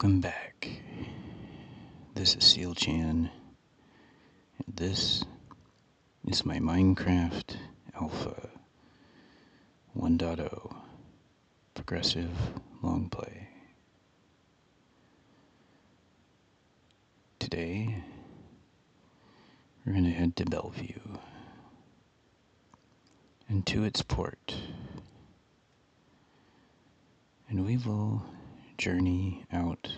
Welcome back. This is Sealchan, and this is my Minecraft Alpha 1.0 progressive Longplay. Today, we're going to head to Bellevue and to its port, and we will journey out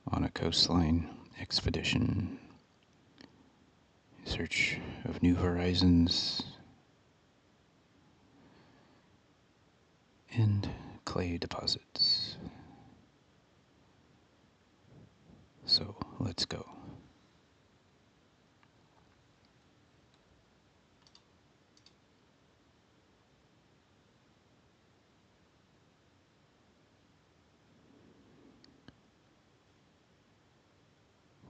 on a coastline expedition in search of new horizons and clay deposits. So let's go.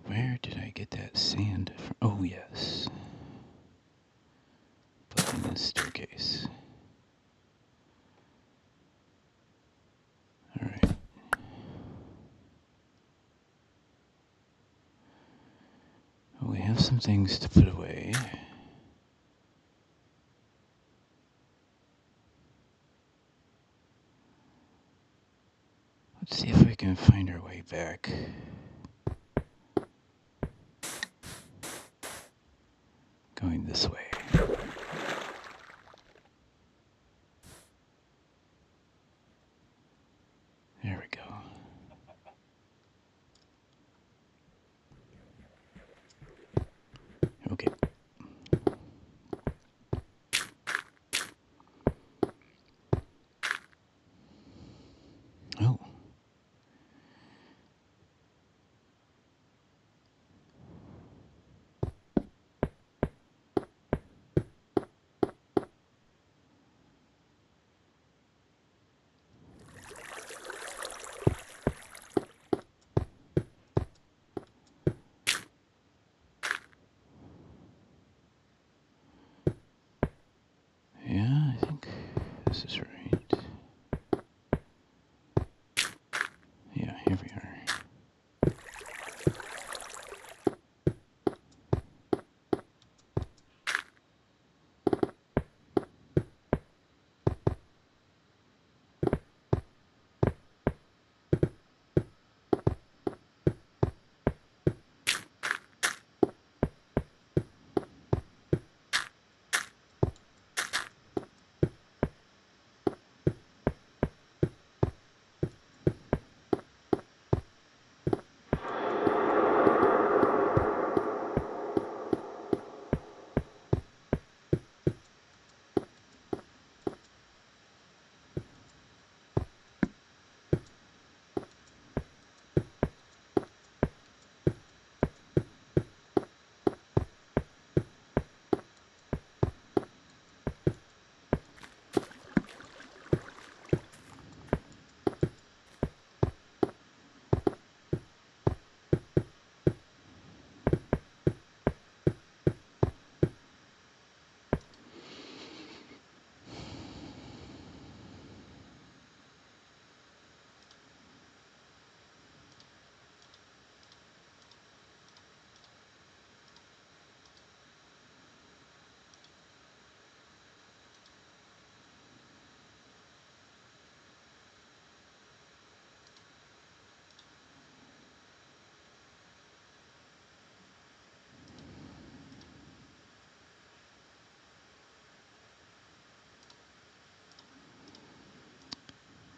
Where did I get that sand from? Oh, yes. Put in this staircase. Alright. Well, we have some things to put away. Let's see if we can find our way back. Going this way. There we go. Okay. Oh. Yeah, I think this is right. Yeah, here we are.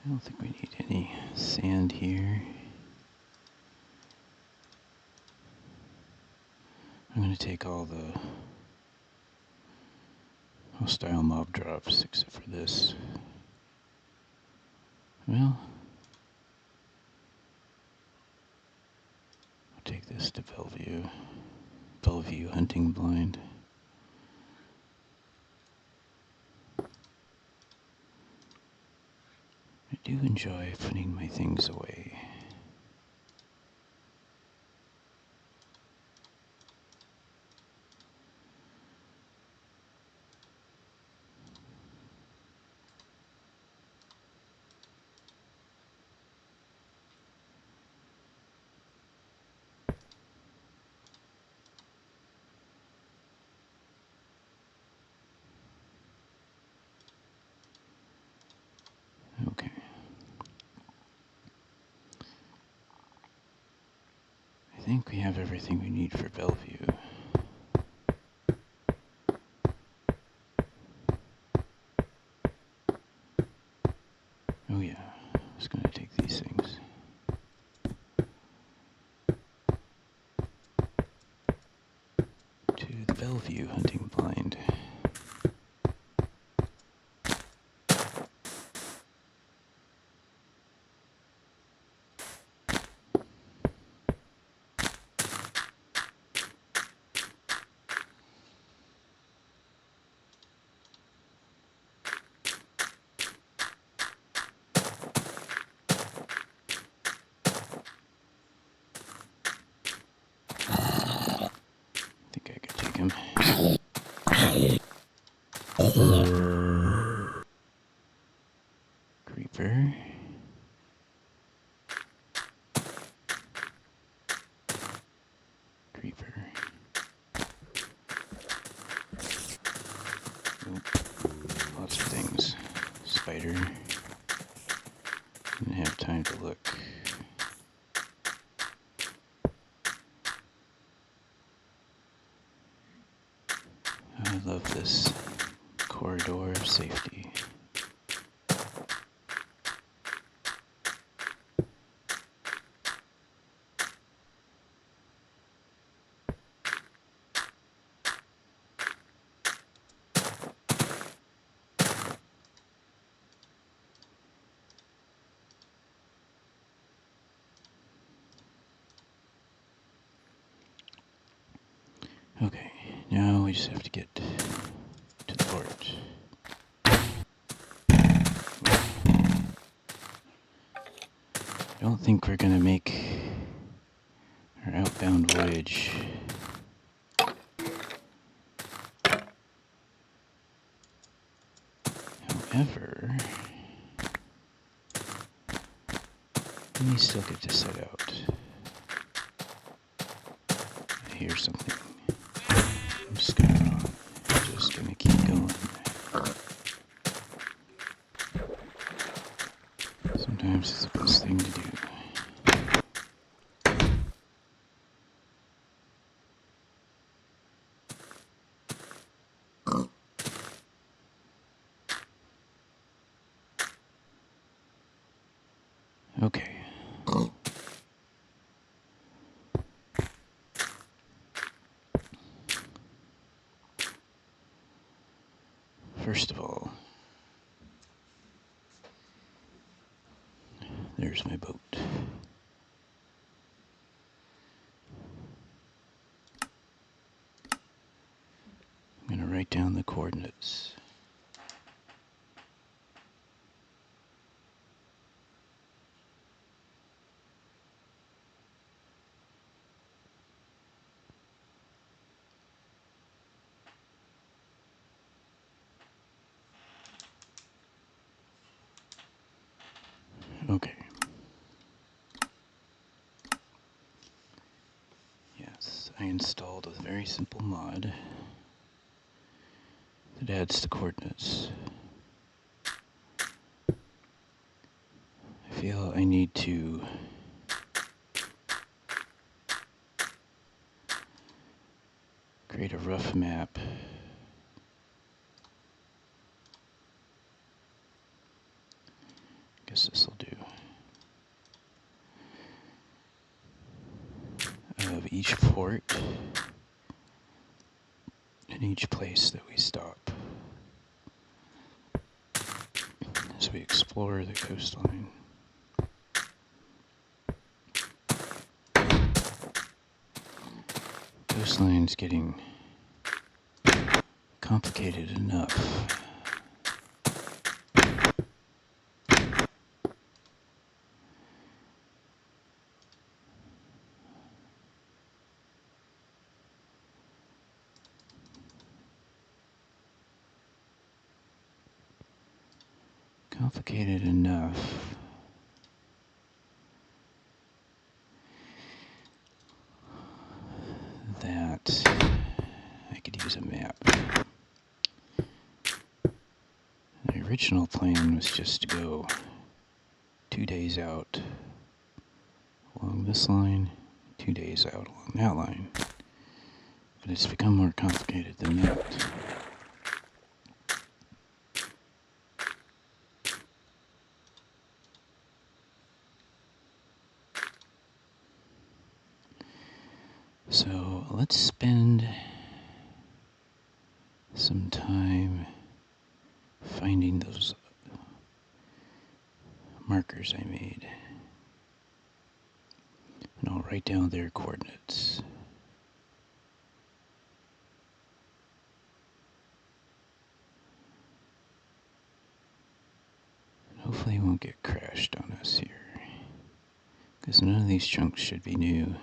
I don't think we need any sand here. I'm going to take all the hostile mob drops except for this. Well, I'll take this to Bellevue hunting blind. I do enjoy putting my things away. think we have everything we need for Bellevue. Oh yeah, I was going to take these things. To the Bellevue hunting blind. Creeper. Creeper. Oop. Lots of things. Spider. Didn't have time to look. I love this corridor of safety. Okay, now we just have to get to the port. I don't think we're gonna make our outbound voyage. However, we still get to set out. I hear something. I'm just gonna keep going. Sometimes it's the best thing to do. Okay. First of all, there's my boat. I'm going to write down the coordinates. Okay. Yes, I installed a very simple mod that adds the coordinates. I feel I need to create a rough map. Guess this will do. Of each port and each place that we stop as we explore the coastline. Coastline's getting complicated enough. Complicated enough that I could use a map. The original plan was just to go 2 days out along this line, 2 days out along that line. But it's become more complicated than that. So let's spend some time finding those markers I made. And I'll write down their coordinates. And hopefully it won't get crashed on us here, because none of these chunks should be new.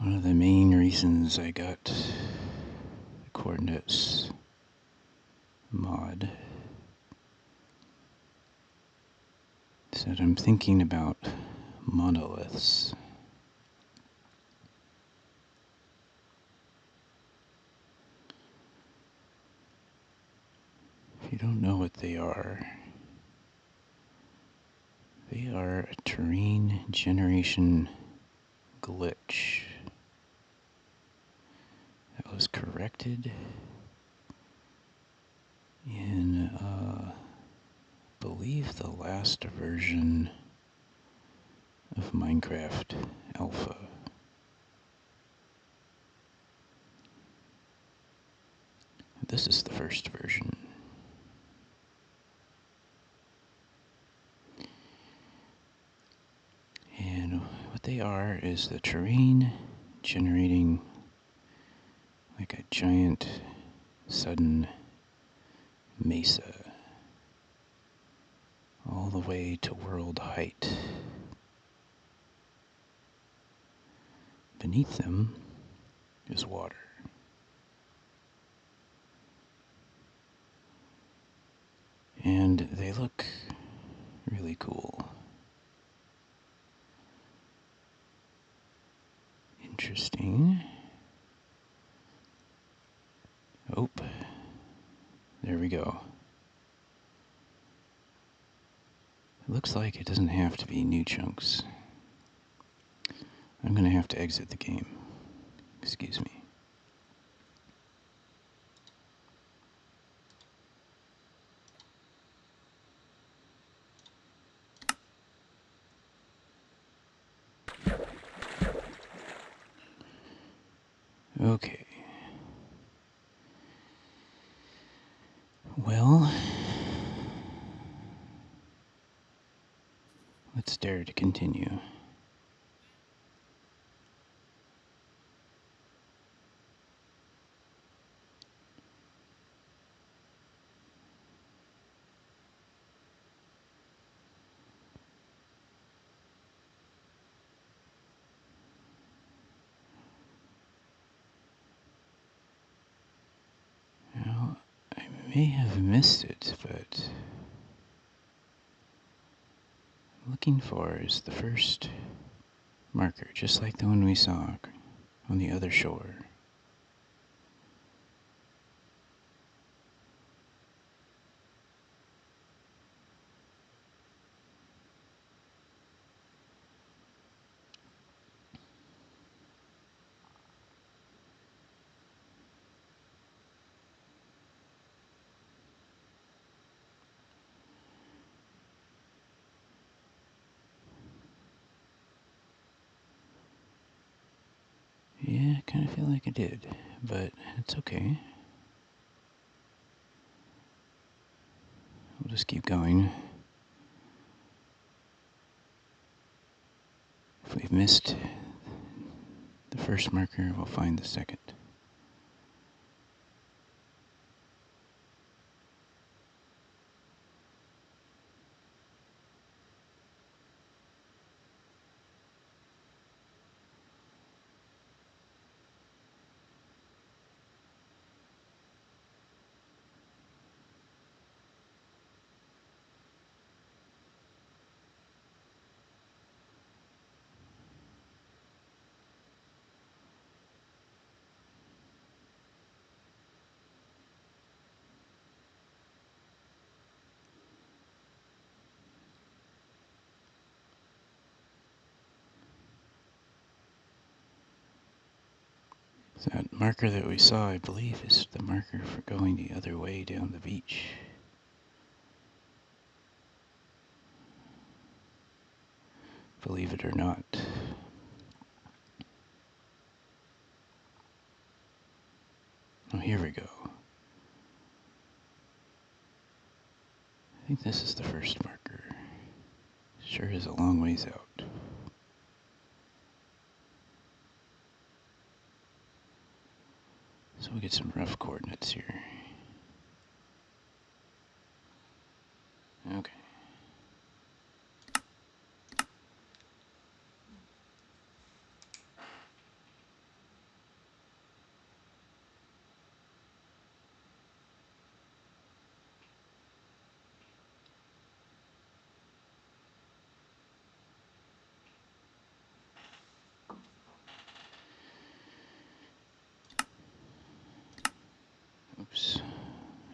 One of the main reasons I got the coordinates mod is that I'm thinking about monoliths. If you don't know what they are a terrain generation glitch that was corrected in, I believe, the last version of Minecraft Alpha. This is the first version. And what they are is the terrain generating like a giant sudden mesa all the way to world height. Beneath them is water. And they look really cool. Interesting. Oh, there we go. It looks like it doesn't have to be new chunks. I'm gonna have to exit the game. Excuse me. Okay. Well, let's dare to continue. Now, I may have missed it, but what I'm looking for is the first marker, just like the one we saw on the other shore. Yeah, I kind of feel like I did, but it's okay. We'll just keep going. If we've missed the first marker, we'll find the second. That marker that we saw, I believe, is the marker for going the other way down the beach. Believe it or not. Oh, here we go. I think this is the first marker. Sure is a long ways out. So we'll get some rough coordinates here. Okay. Oops.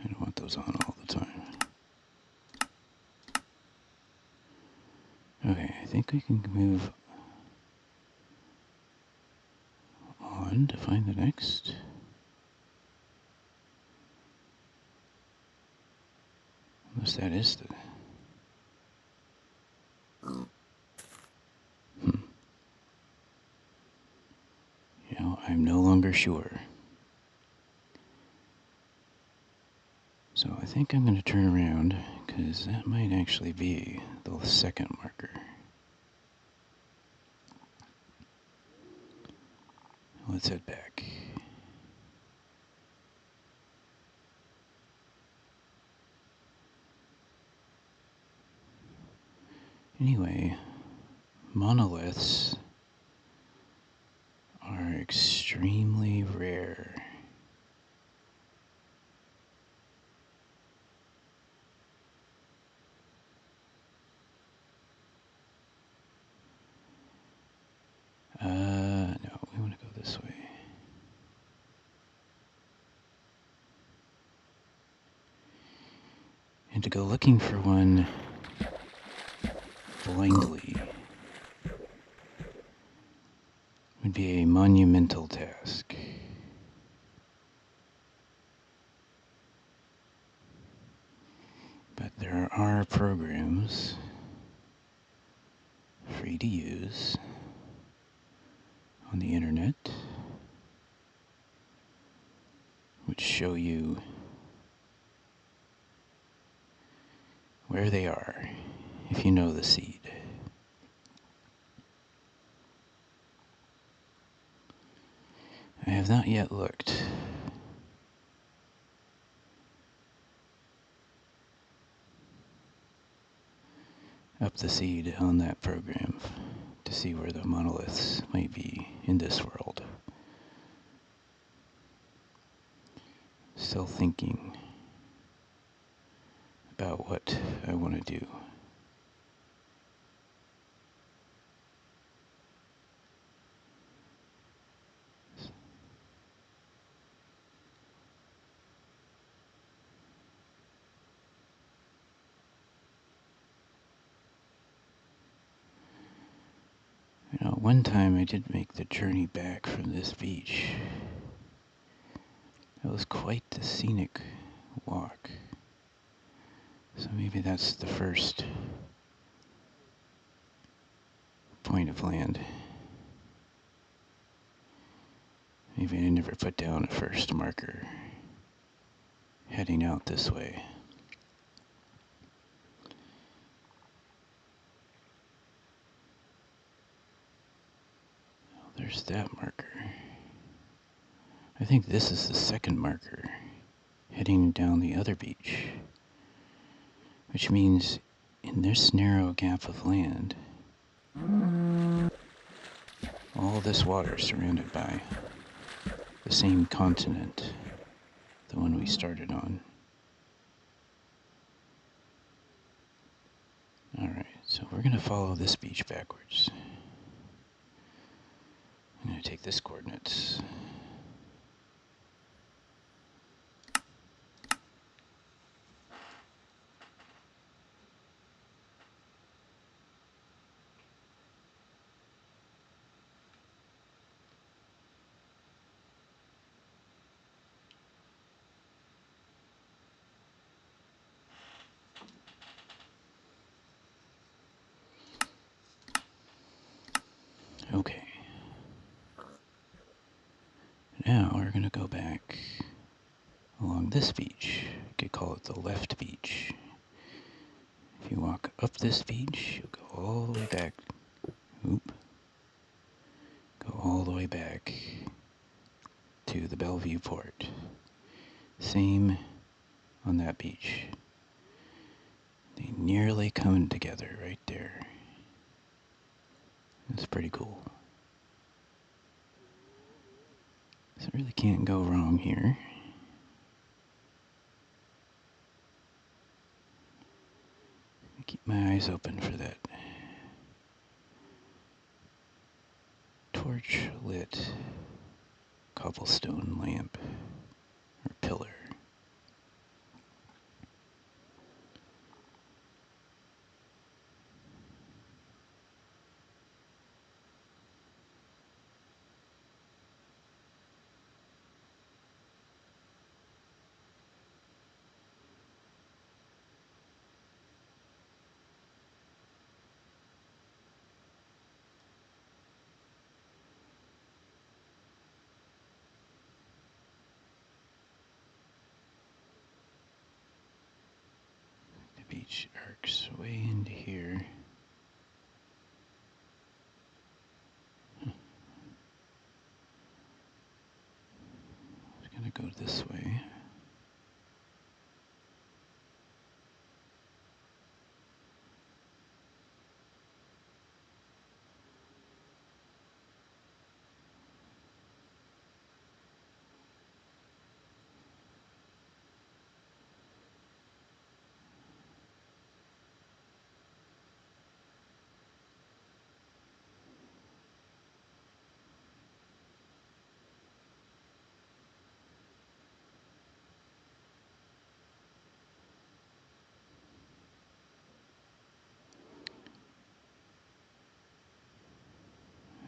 I don't want those on all the time. Okay, I think we can move on to find the next. Unless that is the... You know, I'm no longer sure. So I think I'm going to turn around, because that might actually be the second marker. Let's head back. Anyway, monoliths are extremely rare. No, we want to go this way. And to go looking for one blindly would be a monumental task. But there are programs free to use on the internet which show you where they are if you know the seed. I have not yet looked up the seed on that program to see where the monoliths might be in this world. Still thinking about what I want to do. You know, one time I did make the journey back from this beach. It was quite the scenic walk. So maybe that's the first point of land. Maybe I never put down a first marker heading out this way. Well, there's that marker. I think this is the second marker heading down the other beach, which means in this narrow gap of land, all this water is surrounded by the same continent, the one we started on. Alright, so we're going to follow this beach backwards. I'm going to take this coordinates. now we're going to go back along this beach. You could call it the left beach. If you walk up this beach, you'll go all the way back. Oop. Go all the way back to the Bellevue port. Same on that beach. They nearly come together right there. That's pretty cool. So it really can't go wrong here. Keep my eyes open for that torch lit cobblestone lamp or pillar. The beach arcs way into here. It's gonna go this way.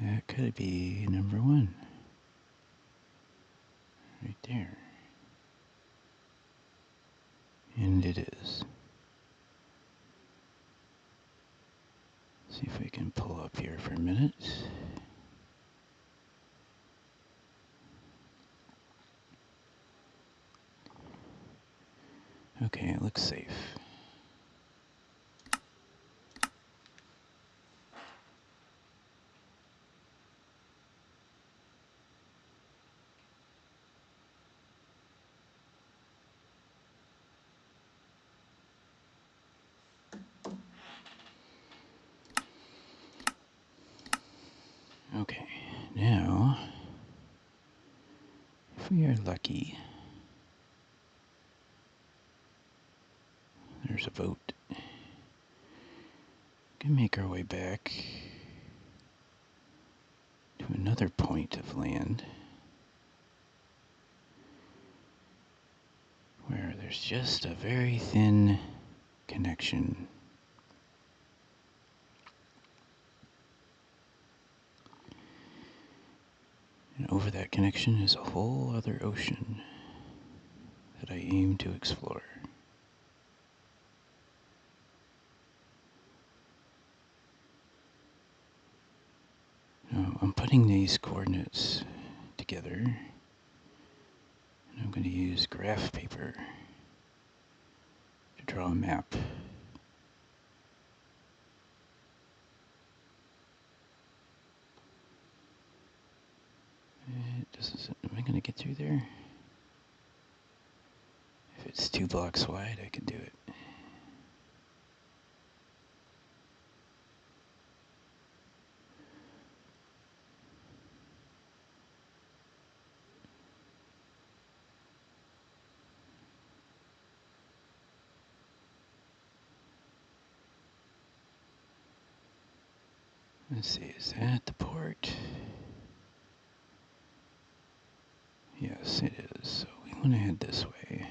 That could be number one. Right there. And it is. See if we can pull up here for a minute. Okay, it looks safe. Okay, now, if we are lucky, there's a boat. We can make our way back to another point of land where there's just a very thin connection. And over that connection is a whole other ocean that I aim to explore. Now, I'm putting these coordinates together, and I'm going to use graph paper to draw a map. Am I going to get through there? If it's 2 blocks wide, I can do it. Let's see, is that the port? Yes, it is. So we want to head this way.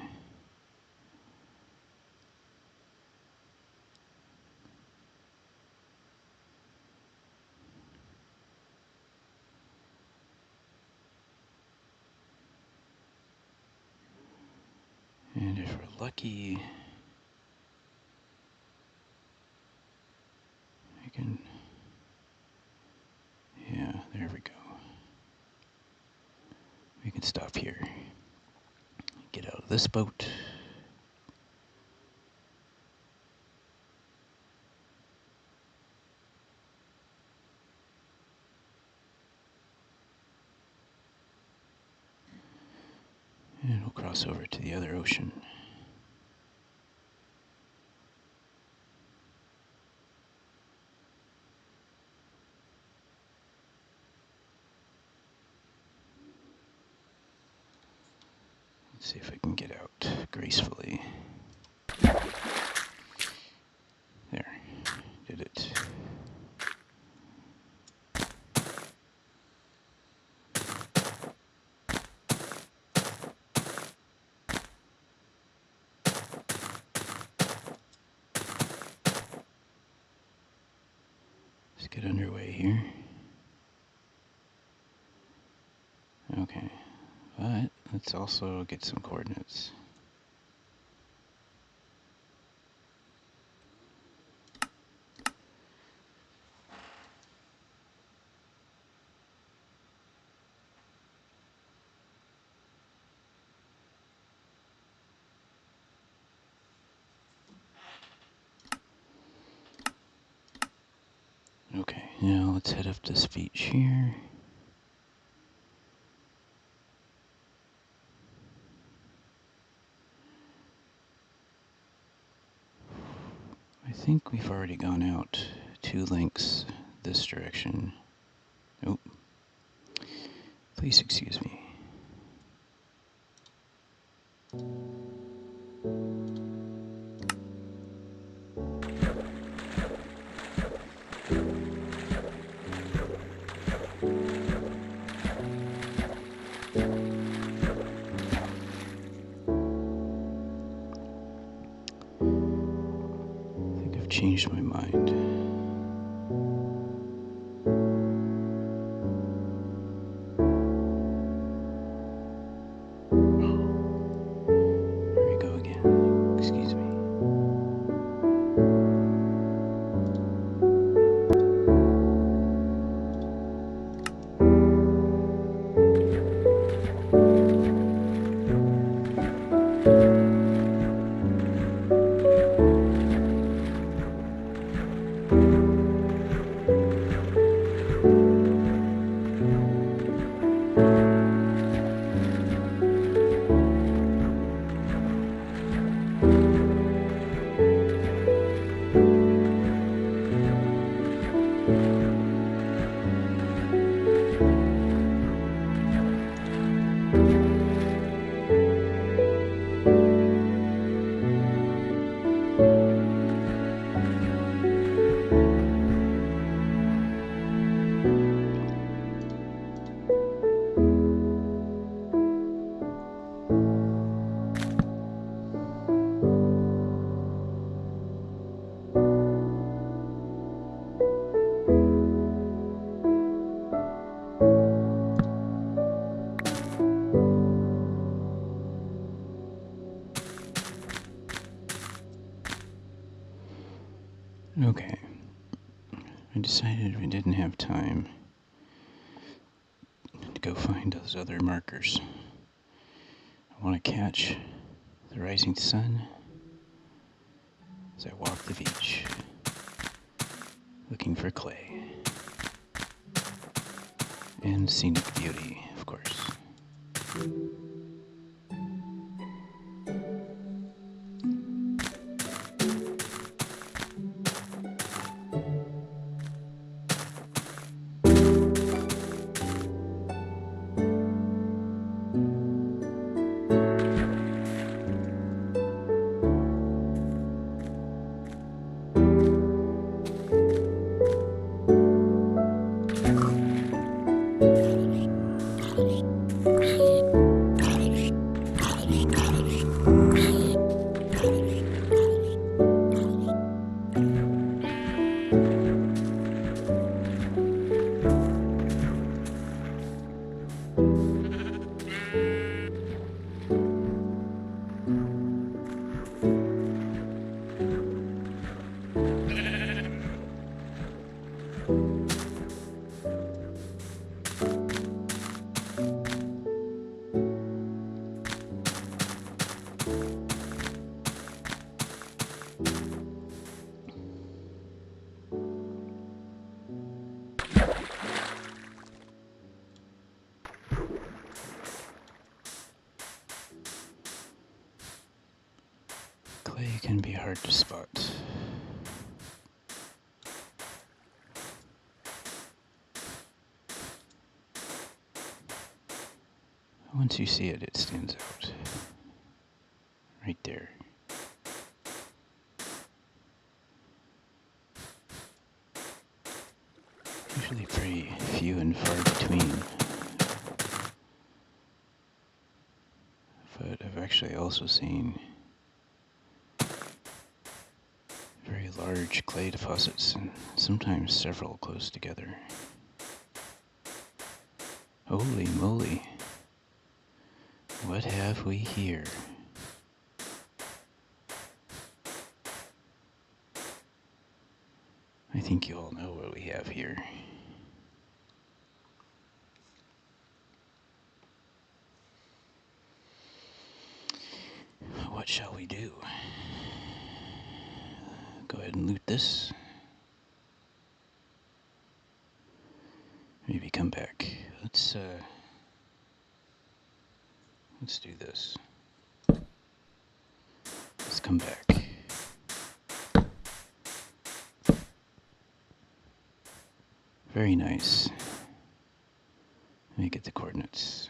And if we're lucky, I can... Yeah, there we go. We can can stop here. Get out of this boat. And we'll cross over to the other ocean. Let's see if I can get out gracefully. There, did it. Let's get underway here. Okay, but let's also get some coordinates. Okay, now let's head up this beach here. I think we've already gone out 2 lengths this direction. Oh, please excuse me. I think I've changed my mind. Here we go again. Excuse me. Okay, I decided we didn't have time to go find those other markers. I want to catch the rising sun as I walk the beach, looking for clay and scenic beauty, of course. can be hard to spot. Once you see it, it stands out. Right there. Usually pretty few and far between. But I've actually also seen very large clay deposits, and sometimes several close together. Holy moly. What have we here? I think you all know what we have here. What shall we do? Go ahead and loot this. Maybe come back. Let's do this. Let's come back. Very nice. Let me get the coordinates.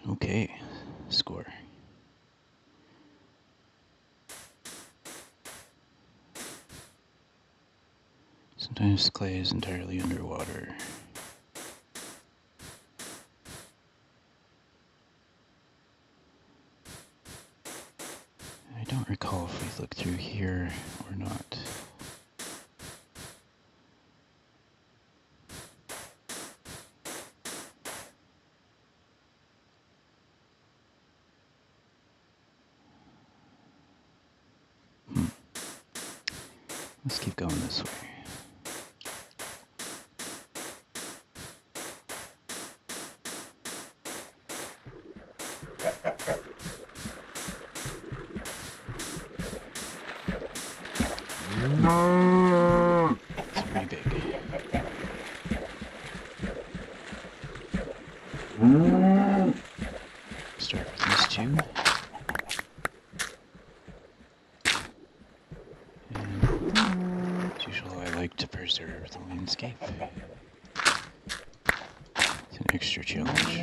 Okay, score. Sometimes clay is entirely underwater. I don't recall if we looked through here or not. Let's keep going this way. It's pretty big. Start with these two. And as usual, I like to preserve the landscape. It's an extra challenge.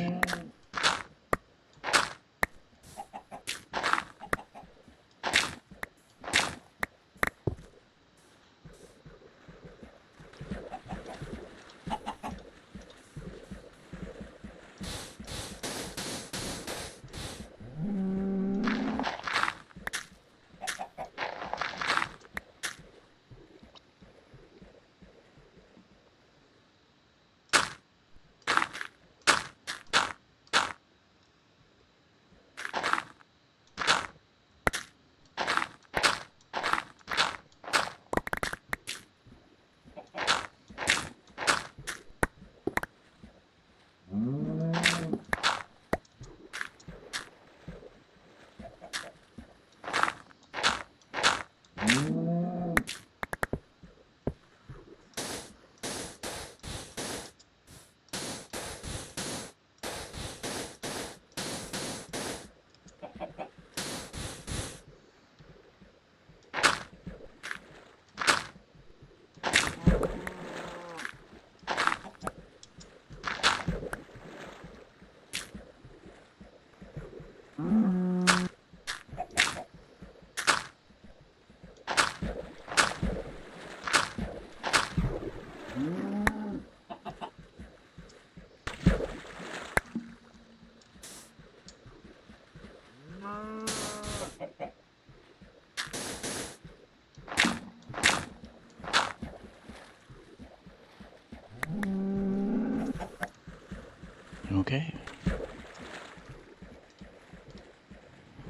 Okay.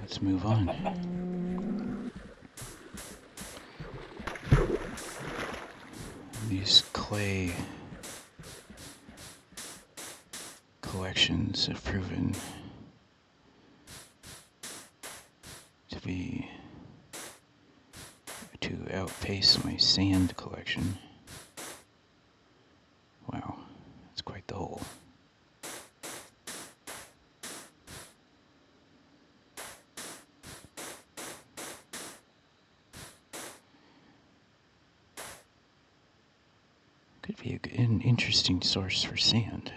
Let's move on. These clay collections have proven to outpace my sand collection. Wow, that's quite the hole. Could be an interesting source for sand.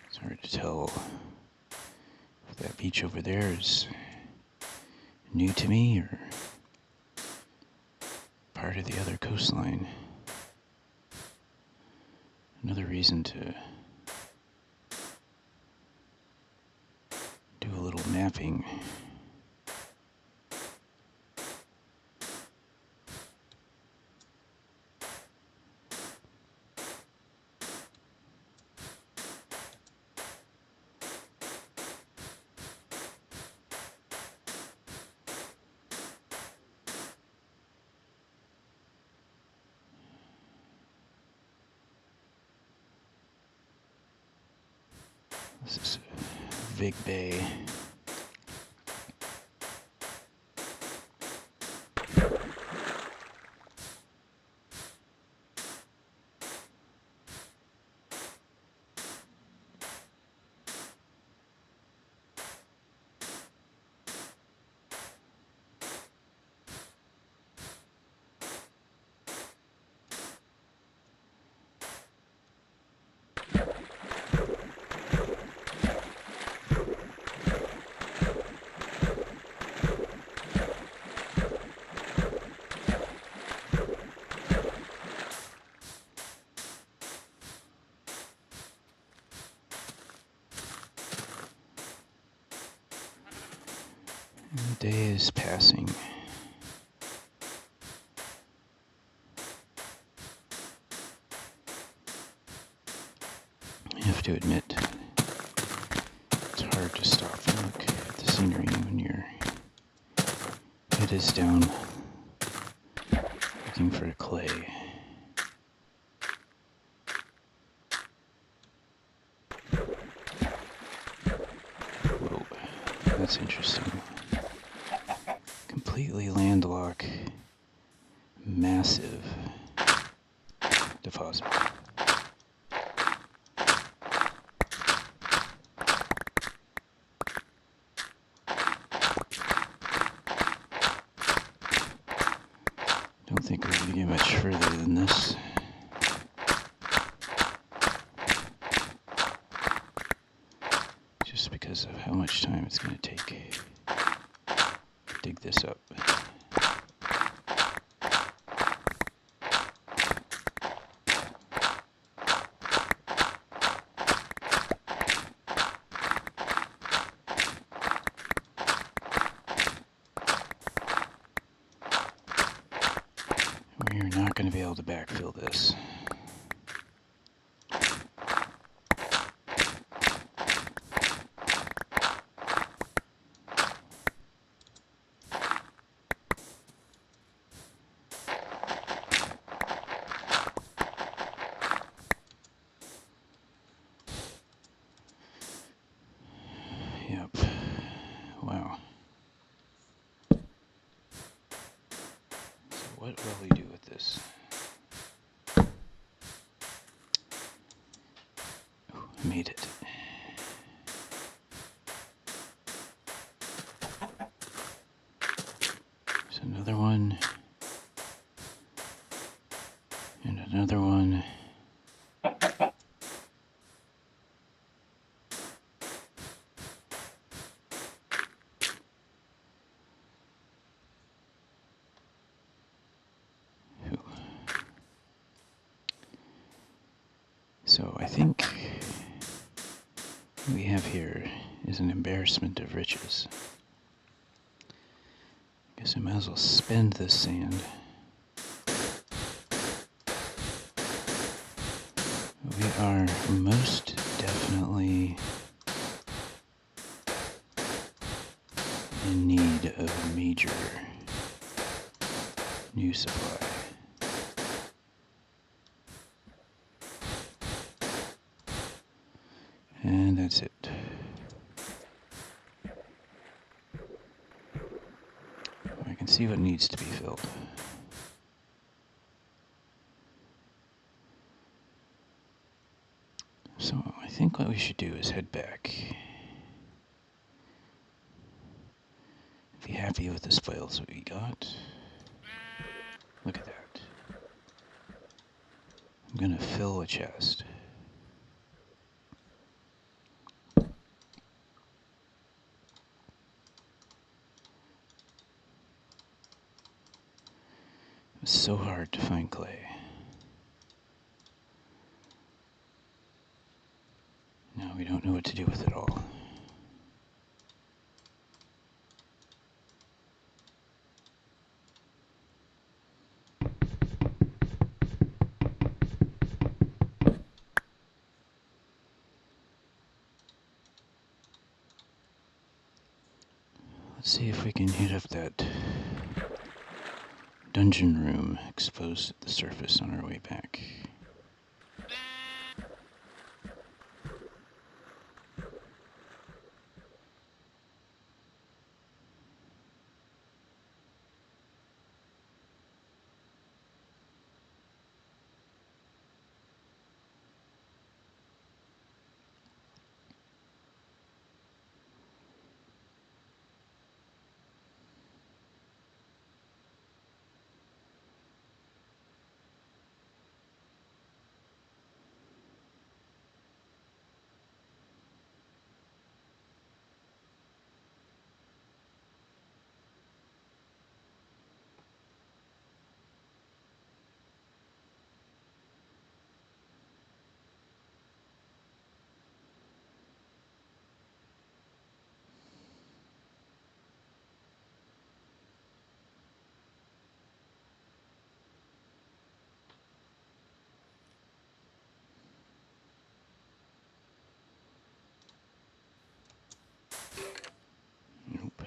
It's hard to tell if that beach over there is new to me or part of the other coastline. Another reason to do a little mapping. This is Big Bay. The day is passing. I have to admit, it's hard to stop and look at the scenery when your head is down looking for clay. Whoa, that's interesting. Completely landlocked, massive deposit. Don't think we're going to get much further than this. Just because of how much time it's going to take to dig this up. We're not going to be able to backfill this. Yep. Wow. So what will we do with this? Oh, I made it. There's another one. And another one. So I think what we have here is an embarrassment of riches. Guess I might as well spend this sand. We are most definitely in need of a major new supply. And that's it. I can see what needs to be filled. So I think what we should do is head back. Be happy with the spoils that we got. Look at that. I'm gonna fill a chest. It's so hard to find clay. Now we don't know what to do with it all. Let's see if we can hit up that dungeon room exposed at the surface on our way back. Nope.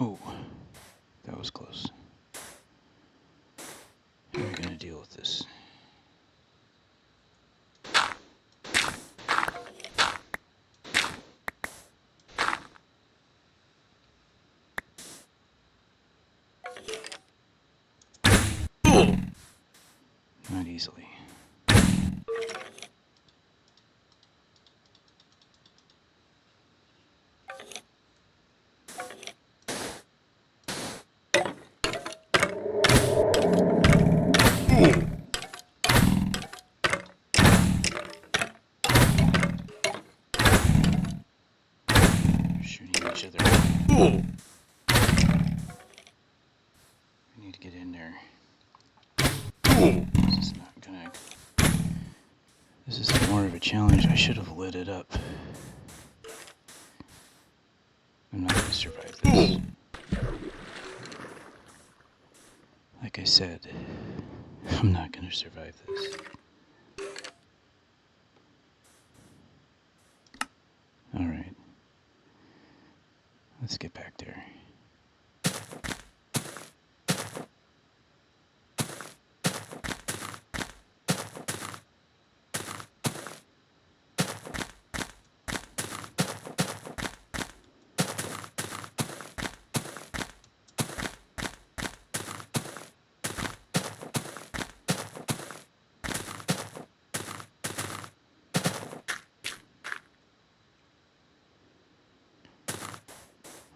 Oh, that was close. How are we gonna deal with this? Not easily. Shooting each other. We need to get in there. This is not gonna... This is more of a challenge. I should have lit it up. I'm not gonna survive this. Like I said, I'm not gonna survive this. Alright. Let's get back there.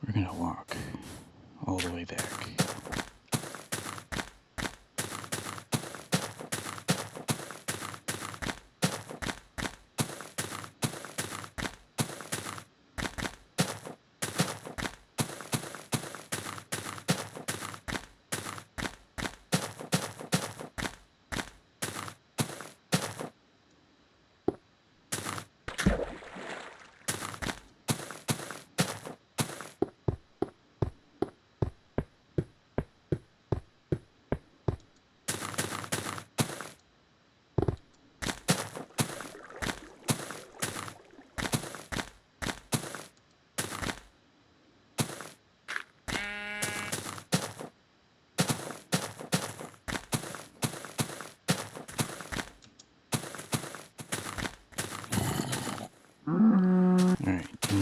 We're gonna walk all the way back.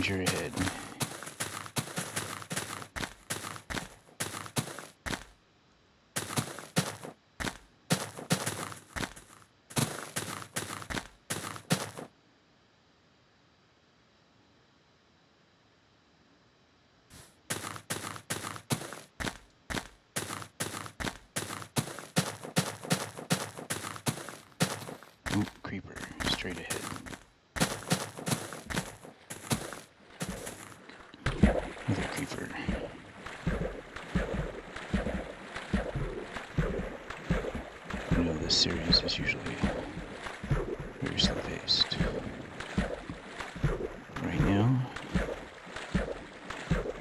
danger ahead. Oh, creeper, straight ahead. Another creeper. You know, this series is usually very slow-paced. Right now,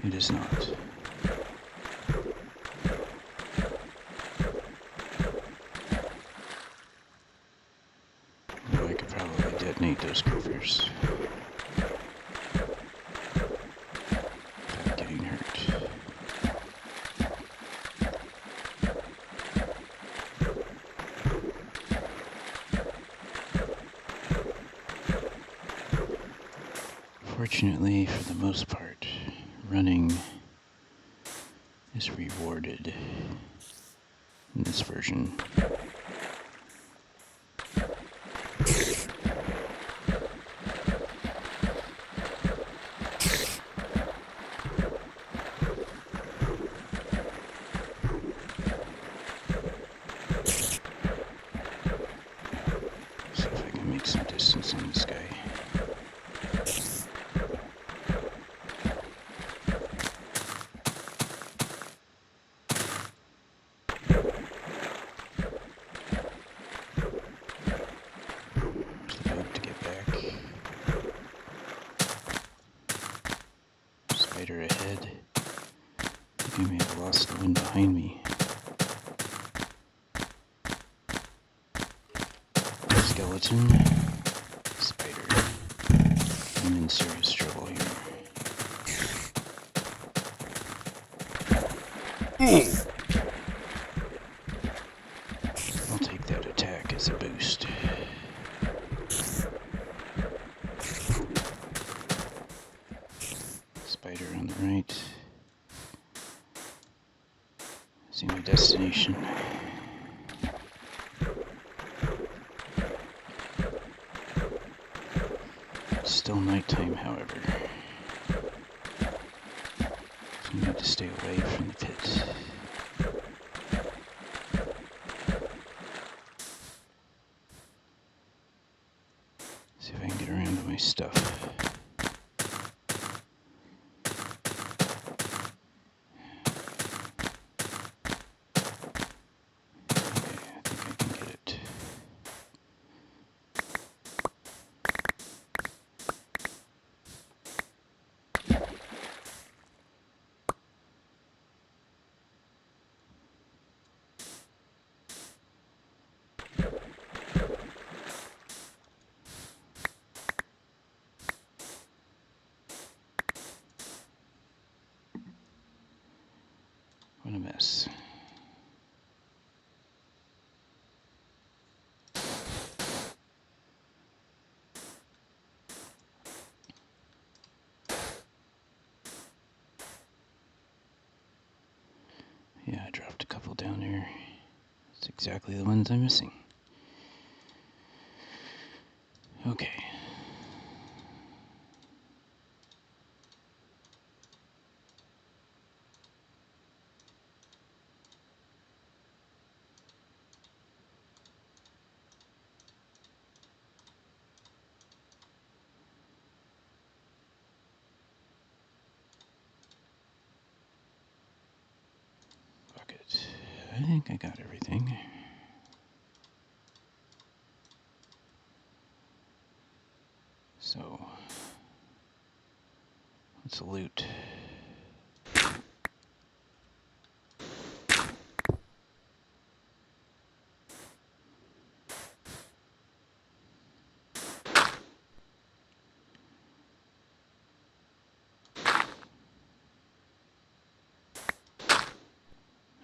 it is not. Although I could probably detonate those creepers without getting hurt. Fortunately, for the most part, running is rewarded in this version. See if I can make some distance on this guy. Spider ahead. I think I may have lost the one behind me. Skeleton. Spider. I'm in serious trouble here. I'll take that attack as a boost. Spider on the right. See my destination. It's still nighttime, however. So I need to stay away from the pit. See if I can get around to my stuff. What a mess. Yeah, I dropped a couple down there. That's exactly the ones I'm missing. Okay. I think I got everything. So, let's loot.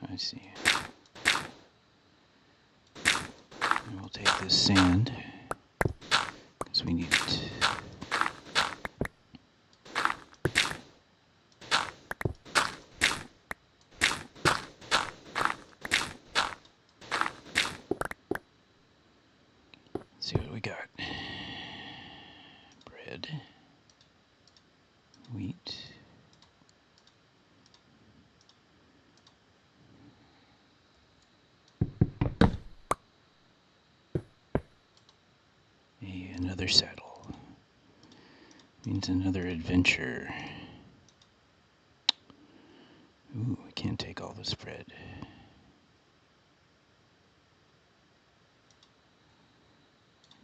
I see. And we'll take this sand, because we need it. bread, wheat, another saddle. Means another adventure. Ooh, I can't take all this bread.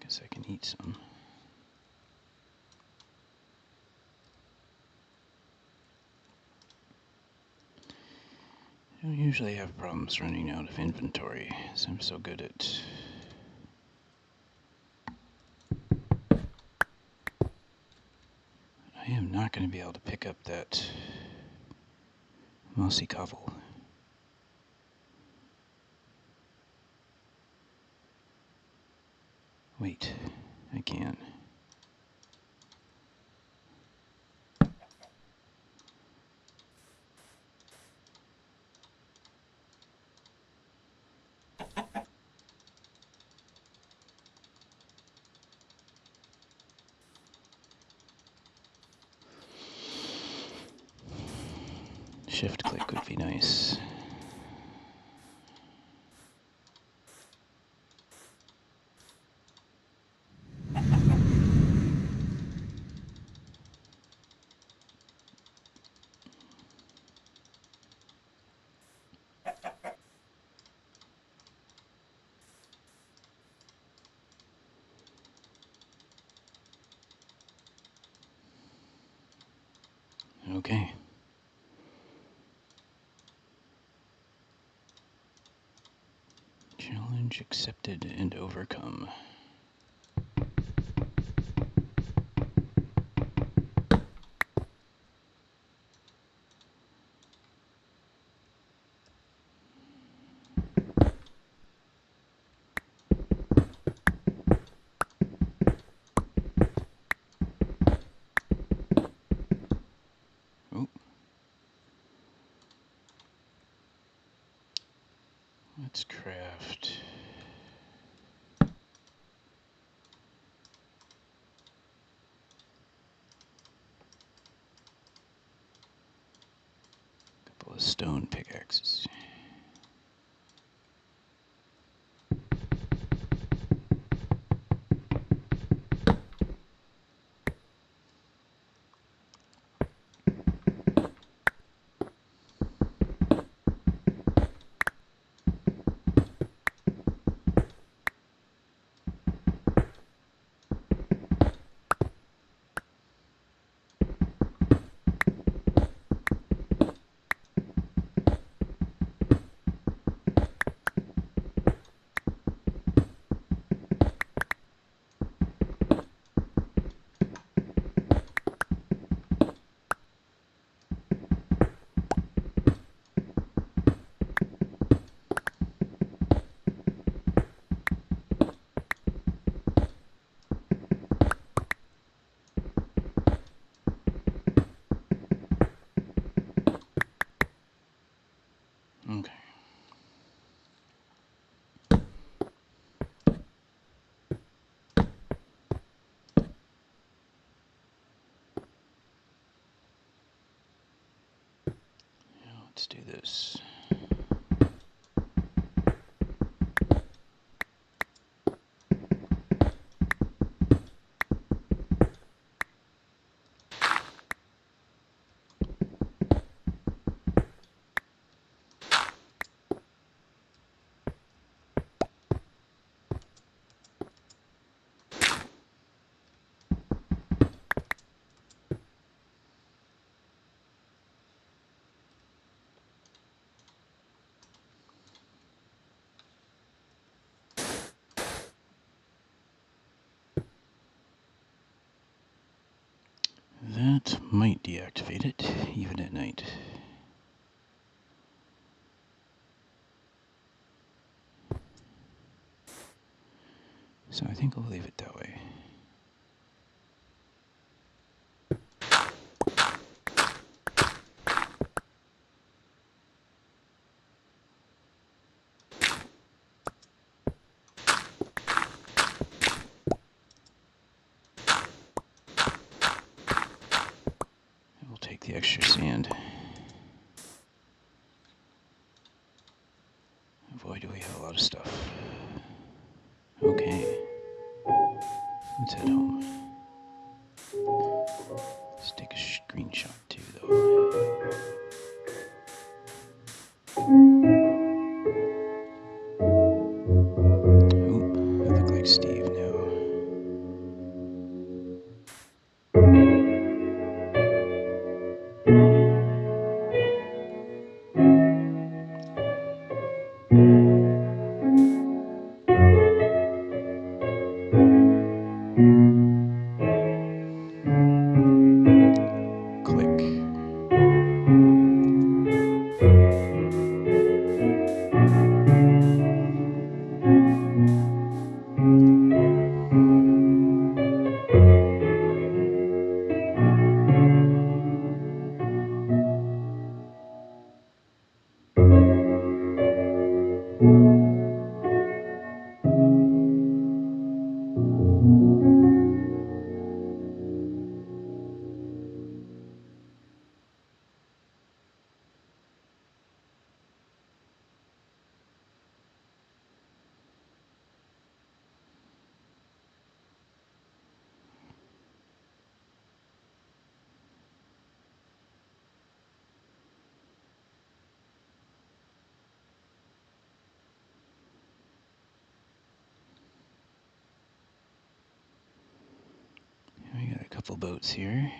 Guess I can eat some. I don't usually have problems running out of inventory, as I'm so good at... I am not going to be able to pick up that mossy cobble. Wait, I can. Shift click would be nice. Okay. Challenge accepted and overcome. Oh. Let's craft. A couple of stone pickaxes. Okay. Now let's do this. That might deactivate it, even at night. So I think I'll leave it that way. the extra sand. Boy, do we have a lot of stuff. Okay. Let's head home. Let's take a screenshot too, though. Oh, I look like Steve now. We got a couple boats here,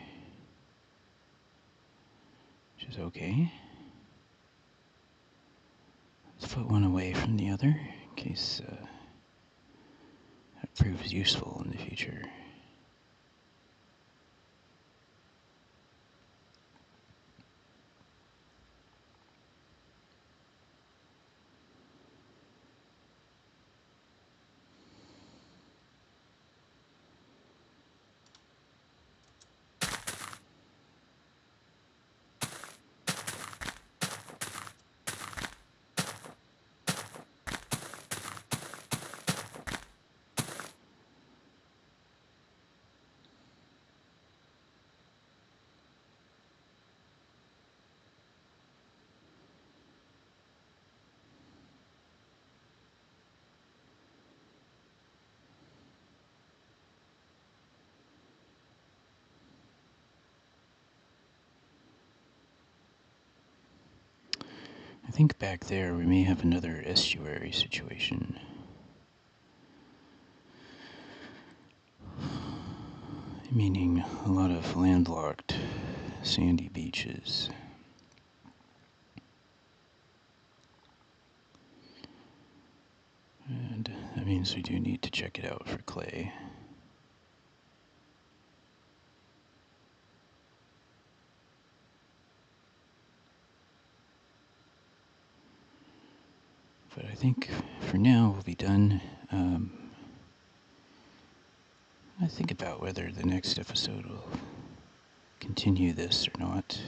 which is okay. Let's put one away from the other in case that proves useful in the future. I think back there we may have another estuary situation. Meaning a lot of landlocked, sandy beaches. And that means we do need to check it out for clay. But I think for now we'll be done. I think about whether the next episode will continue this or not.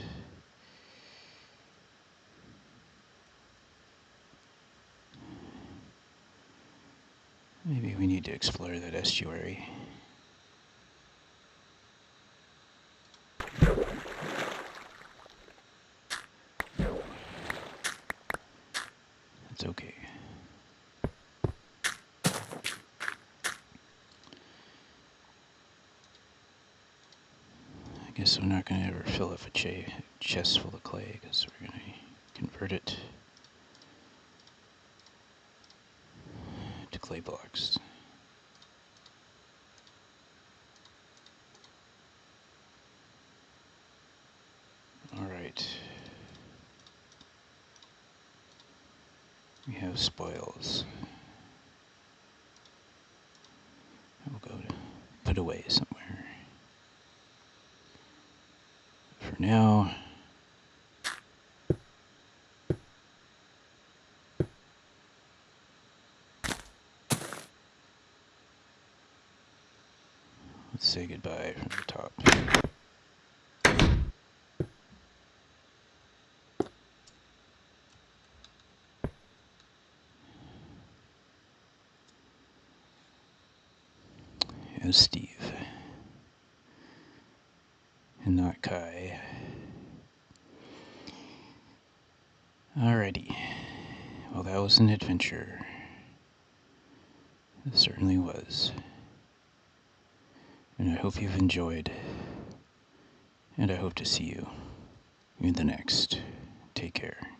Maybe we need to explore that estuary. It's okay. I guess we're not going to ever fill up a chest full of clay because we're going to convert it to clay blocks. Alright. We have spoils. We'll go to put away somewhere. For now, let's say goodbye from the top. As Steve, and not Kai. Alrighty. Well, that was an adventure. It certainly was. And I hope you've enjoyed. And I hope to see you in the next. Take care.